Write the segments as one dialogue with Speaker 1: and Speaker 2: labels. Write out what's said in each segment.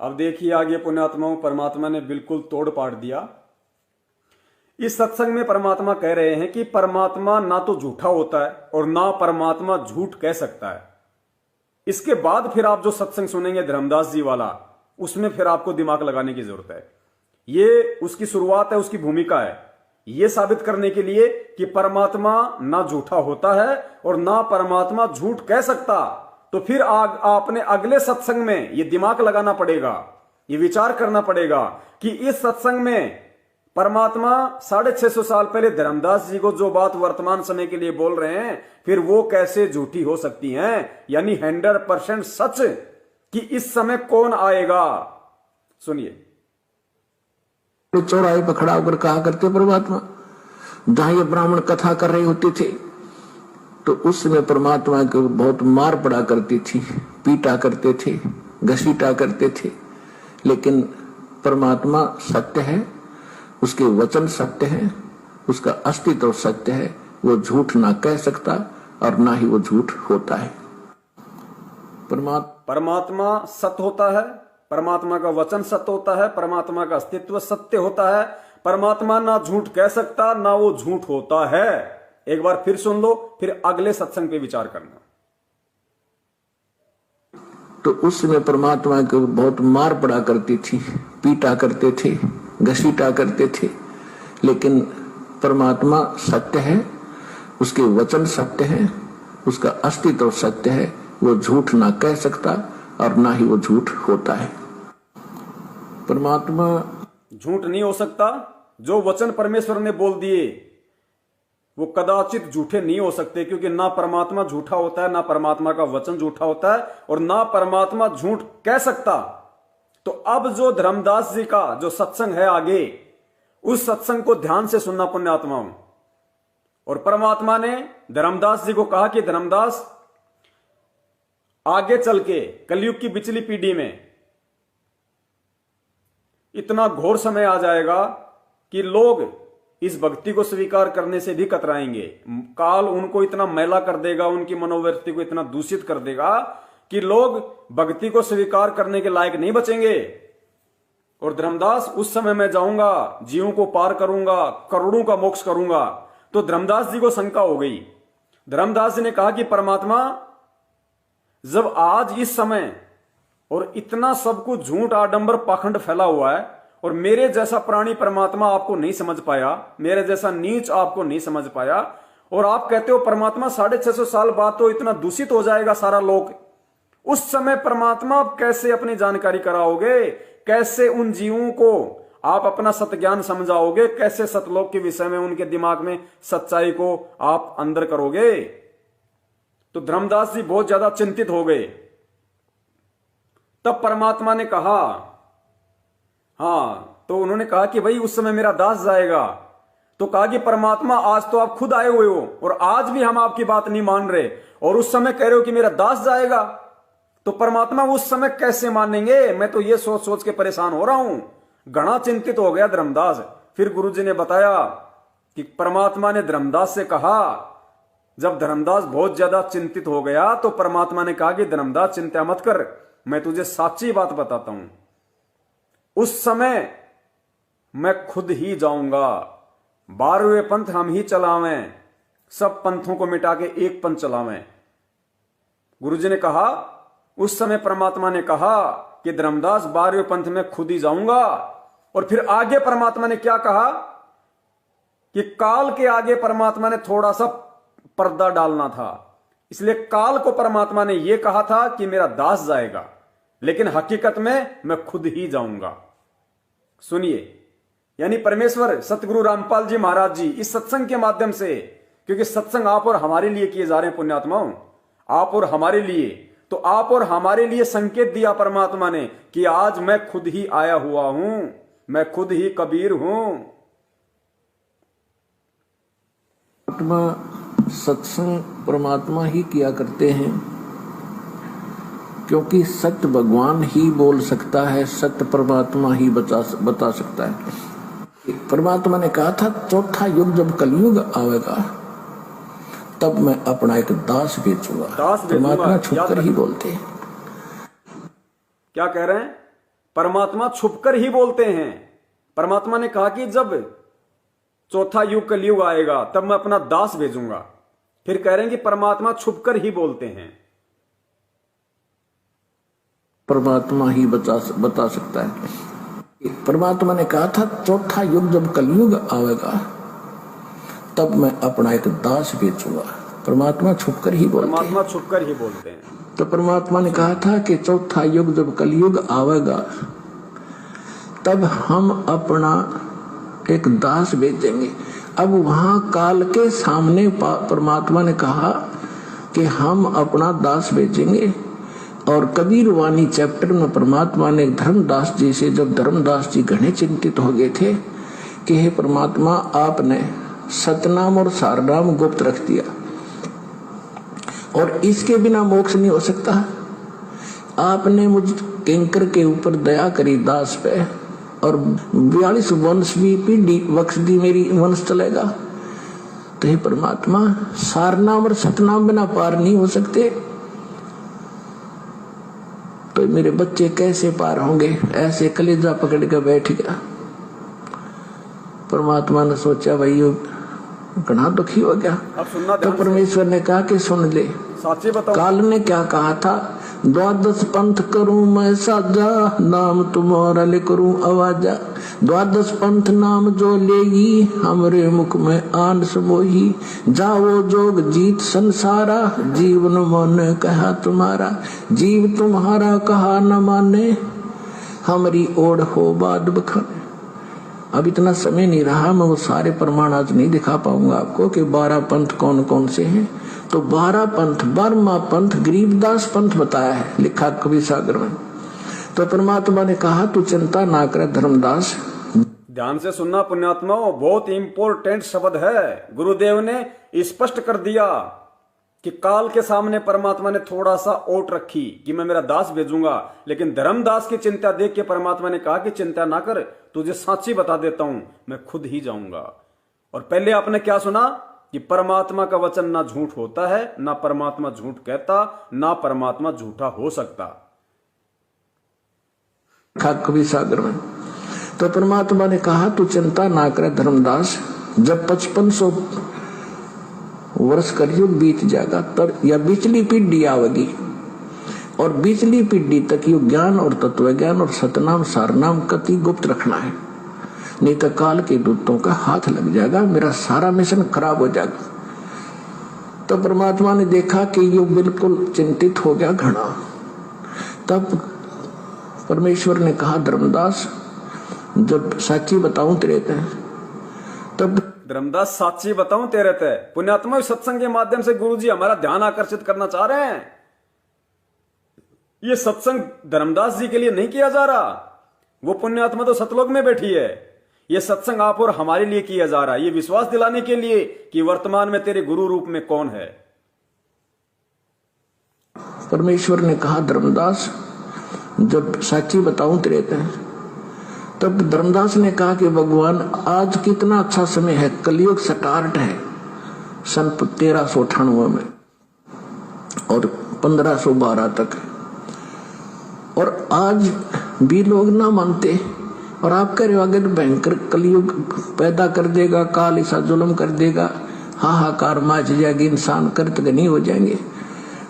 Speaker 1: अब देखिए आगे पुण्यात्माओं, परमात्मा ने बिल्कुल तोड़ पाड़ दिया। इस सत्संग में परमात्मा कह रहे हैं कि परमात्मा ना तो झूठा होता है और ना परमात्मा झूठ कह सकता है। इसके बाद फिर आप जो सत्संग सुनेंगे धर्मदास जी वाला, उसमें फिर आपको दिमाग लगाने की जरूरत है। ये उसकी शुरुआत है, उसकी भूमिका है, ये साबित करने के लिए कि परमात्मा ना झूठा होता है और ना परमात्मा झूठ कह सकता। तो फिर आपने अगले सत्संग में ये दिमाग लगाना पड़ेगा, ये विचार करना पड़ेगा कि इस सत्संग में परमात्मा 650 साल पहले धर्मदास जी को जो बात वर्तमान समय के लिए बोल रहे हैं, फिर वो कैसे झूठी हो सकती हैं। यानी 100% सच कि इस समय कौन आएगा। सुनिए।
Speaker 2: तो चौराहे पर खड़ा होकर कहा करते परमात्मा, जहां ये ब्राह्मण कथा कर रहे होते थे तो उस समय परमात्मा को बहुत मार पड़ा करती थी, पीटा करते थे, घसीटा करते थे। लेकिन परमात्मा सत्य है, उसके वचन सत्य है, उसका अस्तित्व सत्य है। वो झूठ ना कह सकता और ना ही वो झूठ होता है।
Speaker 1: परमात्मा सत्य होता है, परमात्मा का वचन सत्य होता है, परमात्मा का अस्तित्व सत्य होता है। परमात्मा ना झूठ कह सकता, ना वो झूठ होता है। एक बार फिर सुन लो, फिर अगले सत्संग पे विचार करना।
Speaker 2: तो उस समय परमात्मा को बहुत मार पड़ा करती थी, पीटा करते थे, घसीटा करते थे। लेकिन परमात्मा सत्य है, उसके वचन सत्य है, उसका अस्तित्व सत्य है। वो झूठ ना कह सकता और ना ही वो झूठ होता है। परमात्मा
Speaker 1: झूठ नहीं हो सकता। जो वचन परमेश्वर ने बोल दिए वो कदाचित झूठे नहीं हो सकते, क्योंकि ना परमात्मा झूठा होता है, ना परमात्मा का वचन झूठा होता है और ना परमात्मा झूठ कह सकता। तो अब जो धर्मदास जी का जो सत्संग है आगे, उस सत्संग को ध्यान से सुनना पुण्यात्माओं। और परमात्मा ने धर्मदास जी को कहा कि धर्मदास, आगे चल के कलयुग की पिछली पीढ़ी में इतना घोर समय आ जाएगा कि लोग इस भक्ति को स्वीकार करने से भी कतराएंगे। काल उनको इतना मैला कर देगा, उनकी मनोवृत्ति को इतना दूषित कर देगा कि लोग भक्ति को स्वीकार करने के लायक नहीं बचेंगे। और धर्मदास, उस समय मैं जाऊंगा, जीवों को पार करूंगा, करोड़ों का मोक्ष करूंगा। तो धर्मदास जी को शंका हो गई। धर्मदास जी ने कहा कि परमात्मा, जब आज इस समय और इतना सब कुछ झूठ, आडंबर, पाखंड फैला हुआ है और मेरे जैसा प्राणी परमात्मा आपको नहीं समझ पाया, मेरे जैसा नीच आपको नहीं समझ पाया, और आप कहते हो परमात्मा 650 साल बाद तो इतना दूषित हो जाएगा सारा लोक। उस समय परमात्मा आप कैसे अपनी जानकारी कराओगे? कैसे उन जीवों को आप अपना सत्य ज्ञान समझाओगे? कैसे सतलोक के विषय में उनके दिमाग में सच्चाई को आप अंदर करोगे? तो धर्मदास जी बहुत ज्यादा चिंतित हो गए। तब परमात्मा ने कहा, हाँ, तो उन्होंने कहा कि भाई उस समय मेरा दास जाएगा। तो कहा कि परमात्मा, आज तो आप खुद आए हुए हो और आज भी हम आपकी बात नहीं मान रहे, और उस समय कह रहे हो कि मेरा दास जाएगा। तो परमात्मा उस समय कैसे मानेंगे? मैं तो ये सोच सोच के परेशान हो रहा हूं। घना चिंतित हो गया धर्मदास। फिर गुरुजी ने बताया कि परमात्मा ने धर्मदास से कहा, जब धर्मदास बहुत ज्यादा चिंतित हो गया तो परमात्मा ने कहा कि धर्मदास, चिंता मत कर, मैं तुझे सच्ची बात बताता हूं। उस समय मैं खुद ही जाऊंगा, 12वें पंथ हम ही चलावें, सब पंथों को मिटा के एक पंथ चलावें। गुरुजी ने कहा, उस समय परमात्मा ने कहा कि धर्मदास, 12वें पंथ में खुद ही जाऊंगा। और फिर आगे परमात्मा ने क्या कहा कि काल के आगे परमात्मा ने थोड़ा सा पर्दा डालना था, इसलिए काल को परमात्मा ने यह कहा था कि मेरा दास जाएगा, लेकिन हकीकत में मैं खुद ही जाऊंगा। सुनिए, यानी परमेश्वर सतगुरु रामपाल जी महाराज जी इस सत्संग के माध्यम से, क्योंकि सत्संग आप और हमारे लिए किए जा रहे हैं पुण्यात्माओं, आप और हमारे लिए, तो आप और हमारे लिए संकेत दिया परमात्मा ने कि आज मैं खुद ही आया हुआ हूं, मैं खुद ही कबीर हूं।
Speaker 2: सत्संग परमात्मा ही किया करते हैं, क्योंकि सत्य भगवान ही बोल सकता है, सत्य परमात्मा ही बता सकता है। परमात्मा ने कहा था, चौथा युग जब कलयुग आएगा तब मैं अपना एक दास भेजूंगा। परमात्मा छुपकर ही बोलते हैं।
Speaker 1: क्या कह रहे हैं? परमात्मा छुपकर ही बोलते हैं। परमात्मा ने कहा कि जब चौथा युग कलयुग आएगा तब मैं अपना दास भेजूंगा। फिर कह रहे हैं कि परमात्मा छुपकर ही बोलते हैं।
Speaker 2: परमात्मा ही बता सकता है। परमात्मा ने कहा था चौथा युग जब कलयुग आएगा तब मैं अपना एक दास भेजूंगा। परमात्मा छुपकर ही बोलते हैं।
Speaker 1: परमात्मा छुपकर ही बोलते हैं।
Speaker 2: तो परमात्मा ने कहा था कि चौथा युग जब कलयुग आवेगा तब हम अपना एक दास भेजेंगे। अब वहां काल के सामने परमात्मा ने कहा कि हम अपना दास भेजेंगे। और कबीर वाणी चैप्टर में परमात्मा ने धर्मदास जी से, जब धर्मदास जी घने चिंतित हो गए थे कि हे परमात्मा, आपने सतनाम और सारनाम गुप्त रख दिया और इसके बिना मोक्ष नहीं हो सकता। आपने मुझ किंकर के ऊपर दया करी दास पे और 42 वंश भी पीढ़ी बख्श दी, मेरी वंश चलेगा। तो हे परमात्मा, सारनाम और सतनाम बिना पार नहीं हो सकते, तो मेरे बच्चे कैसे पार होंगे? ऐसे कलेजा पकड़ के बैठ गया। परमात्मा ने सोचा भाई घना दुखी हो गया।
Speaker 1: अब सुनना
Speaker 2: तो परमेश्वर ने कहा कि सुन ले,
Speaker 1: साची बताओ।
Speaker 2: काल ने क्या कहा था? 12 पंथ करूं मैं साजा, नाम तुम्हारा ले करूं आवाजा। 12 पंथ नाम जो लेगी, हमरे मुख में आन समोही। जाओ जोग जीत संसारा, जीवन मन कहा तुम्हारा। जीव तुम्हारा कहा न माने, हमारी ओढ़ हो बाद बखाने। अब इतना समय नहीं रहा, मैं वो सारे प्रमाण आज नहीं दिखा पाऊंगा आपको कि 12 पंथ कौन कौन से हैं। तो 12 पंथ, बर्मा पंथ, गरीबदास पंथ बताया है, लिखा कवि सागर में। तो परमात्मा ने कहा तू चिंता ना कर धर्मदास।
Speaker 1: ध्यान से सुनना पुण्यात्माओं, बहुत इंपॉर्टेंट शब्द है। गुरुदेव ने स्पष्ट कर दिया कि काल के सामने परमात्मा ने थोड़ा सा ओट रखी कि मैं मेरा दास भेजूंगा, लेकिन धर्मदास की चिंता देख के परमात्मा ने कहा कि चिंता ना कर, तुझे साची बता देता हूं, मैं खुद ही जाऊंगा। और पहले आपने क्या सुना कि परमात्मा का वचन ना झूठ होता है, ना परमात्मा झूठ कहता, ना परमात्मा झूठा हो सकता।
Speaker 2: कवि सागर में तो परमात्मा ने कहा तू चिंता ना कर धर्मदास, जब 5500 वर्ष कलयुग बीत जाएगा तब या बिचली पीढ़ी आवेगी, और बिचली पीढ़ी तक ये ज्ञान और तत्व ज्ञान और सतनाम सारनाम कति गुप्त रखना है, नहीं तो काल के दूतों का हाथ लग जाएगा, मेरा सारा मिशन खराब हो जाएगा। तो परमात्मा ने देखा कि ये बिल्कुल चिंतित हो गया घना। तब परमेश्वर ने कहा धर्मदास, जब साची बताऊं तेरे ते, तब
Speaker 1: धर्मदास साची बताऊं तेरे ते। पुण्यात्मा सत्संग के माध्यम से गुरुजी हमारा ध्यान आकर्षित करना चाह रहे हैं। ये सत्संग धर्मदास जी के लिए नहीं किया जा रहा, वो पुण्यात्मा तो सतलोक में बैठी है। ये सत्संग आप और हमारे लिए किया जा रहा है, ये विश्वास दिलाने के लिए कि वर्तमान में तेरे गुरु रूप में कौन है।
Speaker 2: परमेश्वर ने कहा धर्मदास, जब साची बताऊं तेरे ते, तब धर्मदास ने कहा कि भगवान आज कितना अच्छा समय है, कलयुग स्टार्ट है सन 1398 में और 1512 तक, और आज भी लोग ना मानते, और आप कह रहे हो अगर भयंकर कलयुग पैदा कर देगा, काल ऐसा जुल्म कर देगा, हाहाकार मच जाएगी, इंसान कर्तगनी हो जाएंगे,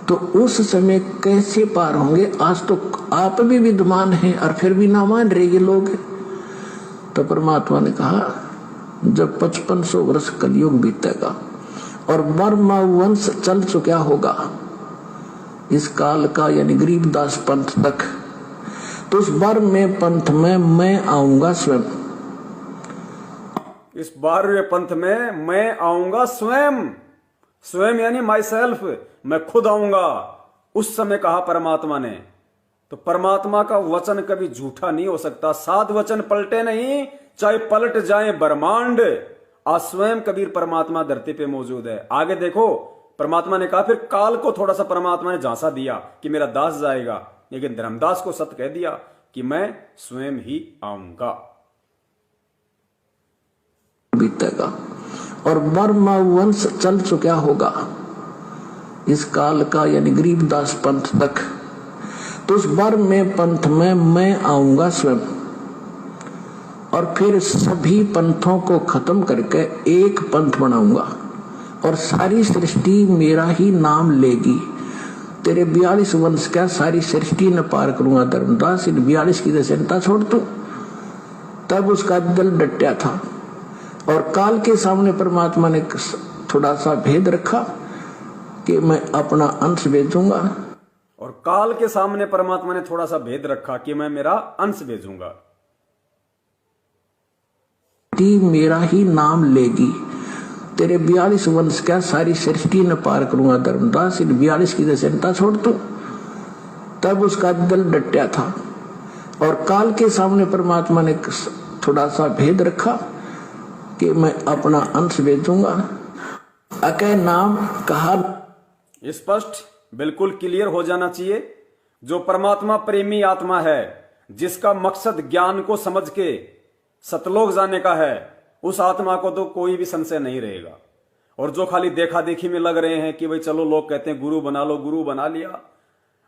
Speaker 2: तो उस समय कैसे पार होंगे? आज तो आप भी विद्वान हैं और फिर भी ना मान रहे ये लोग। तो परमात्मा ने कहा जब 5500 वर्ष कलयुग बीतेगा और बर्मा वंश चल चुका होगा इस काल का, यानी गरीबदास पंथ तक, तो उस बर्मे पंथ में मैं आऊंगा स्वयं।
Speaker 1: इस 12वें पंथ में मैं आऊंगा स्वयं। स्वयं यानी माई सेल्फ, मैं खुद आऊंगा। उस समय कहा परमात्मा ने। तो परमात्मा का वचन कभी झूठा नहीं हो सकता। 7 वचन पलटे नहीं, चाहे पलट जाए ब्रह्मांड, आज स्वयं कबीर परमात्मा धरती पे मौजूद है। आगे देखो, परमात्मा ने कहा, फिर काल को थोड़ा सा परमात्मा ने झांसा दिया कि मेरा दास जाएगा, लेकिन धर्मदास को सत्य कह दिया कि मैं स्वयं ही आऊंगा।
Speaker 2: बीतेगा और बर्मा वंश चल चुका होगा इस काल का, यानी गरीबदास पंथ तक, उस बार में पंथ में मैं आऊंगा स्वयं, और फिर सभी पंथों को खत्म करके एक पंथ बनाऊंगा, और सारी सृष्टि मेरा ही नाम लेगी। तेरे 42 वंश क्या सारी सृष्टि न पार करूंगा धर्मदास, इन 42 की चिंता छोड़ तू। तब उसका दिल डटा था, और काल के सामने परमात्मा ने थोड़ा सा भेद रखा कि मैं अपना अंश भेजूंगा।
Speaker 1: और काल के सामने परमात्मा ने थोड़ा सा भेद रखा कि मैं मेरा अंश भेजूंगा।
Speaker 2: मेरा ही नाम लेगी। तेरे 42 वंश क्या सारी सृष्टि न पार करूंगा धर्मदास, इन 42 की चिंता छोड़ तू। तब उसका दिल डटा था, और काल के सामने परमात्मा ने थोड़ा सा भेद रखा कि मैं अपना अंश भेजूंगा। अके नाम कहा
Speaker 1: स्पष्ट बिल्कुल क्लियर हो जाना चाहिए। जो परमात्मा प्रेमी आत्मा है, जिसका मकसद ज्ञान को समझ के सतलोक जाने का है, उस आत्मा को तो कोई भी संशय नहीं रहेगा। और जो खाली देखा देखी में लग रहे हैं कि भाई चलो लोग कहते हैं गुरु बना लो, गुरु बना लिया,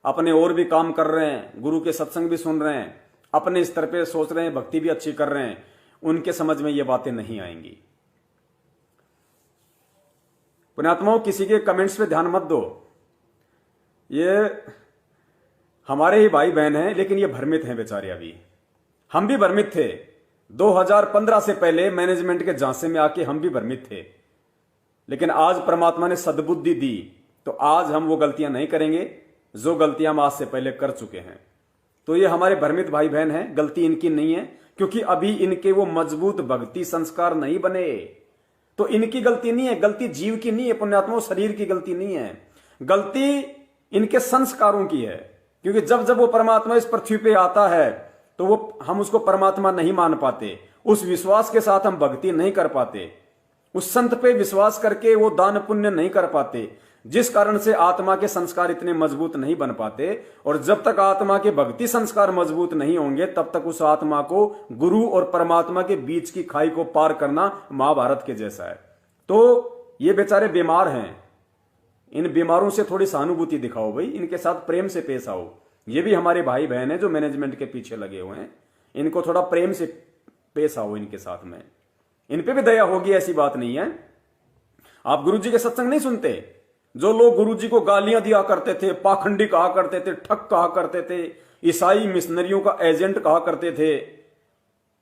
Speaker 1: अपने और भी काम कर रहे हैं, गुरु के सत्संग भी सुन रहे हैं, अपने स्तर पे सोच रहे हैं, भक्ति भी अच्छी कर रहे हैं, उनके समझ में ये बातें नहीं आएंगी। पुण्यात्माओं, किसी के कमेंट्स पे ध्यान मत दो। ये हमारे ही भाई बहन हैं, लेकिन ये भ्रमित हैं बेचारे। अभी हम भी भ्रमित थे। 2015 से पहले मैनेजमेंट के झांसे में आके हम भी भ्रमित थे, लेकिन आज परमात्मा ने सद्बुद्धि दी, तो आज हम वो गलतियां नहीं करेंगे जो गलतियां हम आज से पहले कर चुके हैं। तो ये हमारे भ्रमित भाई बहन हैं, गलती इनकी नहीं है, क्योंकि अभी इनके वो मजबूत भक्ति संस्कार नहीं बने। तो इनकी गलती नहीं है, गलती जीव की नहीं है पुण्यात्माओं, शरीर की गलती नहीं है, गलती इनके संस्कारों की है। क्योंकि जब जब वो परमात्मा इस पृथ्वी पे आता है तो वो हम उसको परमात्मा नहीं मान पाते, उस विश्वास के साथ हम भक्ति नहीं कर पाते, उस संत पे विश्वास करके वो दान पुण्य नहीं कर पाते, जिस कारण से आत्मा के संस्कार इतने मजबूत नहीं बन पाते। और जब तक आत्मा के भक्ति संस्कार मजबूत नहीं होंगे, तब तक उस आत्मा को गुरु और परमात्मा के बीच की खाई को पार करना महाभारत के जैसा है। तो ये बेचारे बीमार हैं, इन बीमारों से थोड़ी सहानुभूति दिखाओ भाई, इनके साथ प्रेम से पेश आओ। ये भी हमारे भाई बहन हैं जो मैनेजमेंट के पीछे लगे हुए हैं, इनको थोड़ा प्रेम से पेश आओ इनके साथ में, इन पे भी दया होगी, ऐसी बात नहीं है। आप गुरुजी के सत्संग नहीं सुनते? जो लोग गुरुजी को गालियां दिया करते थे, पाखंडी कहा करते थे, ठग कहा करते थे, ईसाई मिशनरियों का एजेंट कहा करते थे,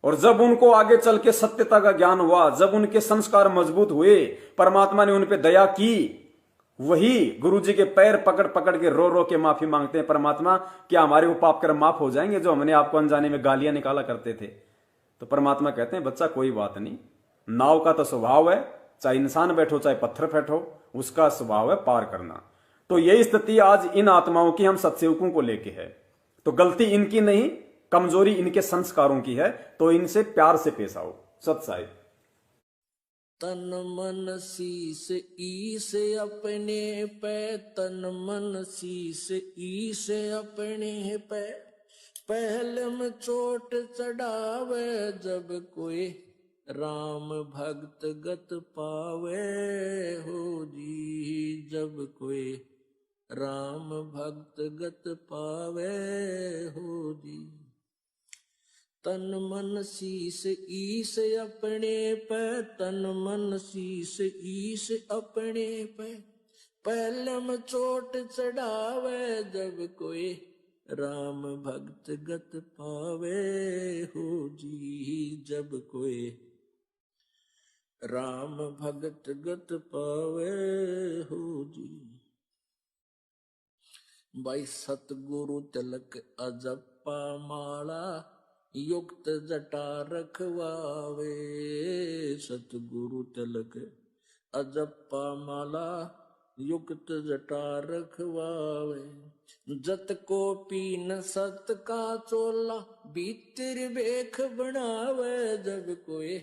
Speaker 1: और जब उनको आगे चल के सत्यता का ज्ञान हुआ, जब उनके संस्कार मजबूत हुए, परमात्मा ने उन पे दया की, वही गुरुजी के पैर पकड़ पकड़ के रो रो के माफी मांगते हैं, परमात्मा क्या हमारे वो पाप कर्म माफ हो जाएंगे जो हमने आपको अनजाने में गालियां निकाला करते थे? तो परमात्मा कहते हैं बच्चा कोई बात नहीं, नाव का तो स्वभाव है, चाहे इंसान बैठो चाहे पत्थर बैठो, उसका स्वभाव है पार करना। तो यही स्थिति आज इन आत्माओं की हम सत्सेवकों को लेके है। तो गलती इनकी नहीं, कमजोरी इनके संस्कारों की है, तो इनसे प्यार से पेश आओ। सत्साई
Speaker 2: तन मन शीस ईस अपने पे, तन मन शीस ईस अपने पे, पहले में चोट चढ़ावे जब कोई राम भक्त गत पावे हो जी, जब कोई राम भक्त गत पावे हो जी। तन मन शीस ईस अपने पे, तन मन शीस ईस अपने पे, पहले में चोट चढ़ावे जब कोई राम भक्त गत पावे हो जी, जब कोई राम भगत गत पावे हो जी। भाई सतगुरु तिलक अजप्पा माला, युक्त जटा रखवावे, सतगुरु तिलक अजप्पा माला, युक्त जटा रखवावे। जत को पीन सत का चोला, भीतर बेख बनावे जब कोई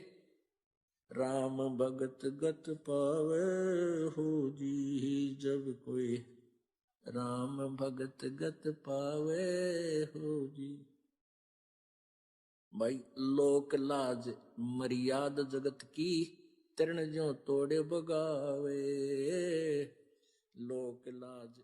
Speaker 2: राम भगत गत पावे हो जी, जब कोई राम भगत गत पावे हो जी। भाई लोक लाज मर्याद जगत की, तरण ज्यों तोड़े बगावे, लोक लाज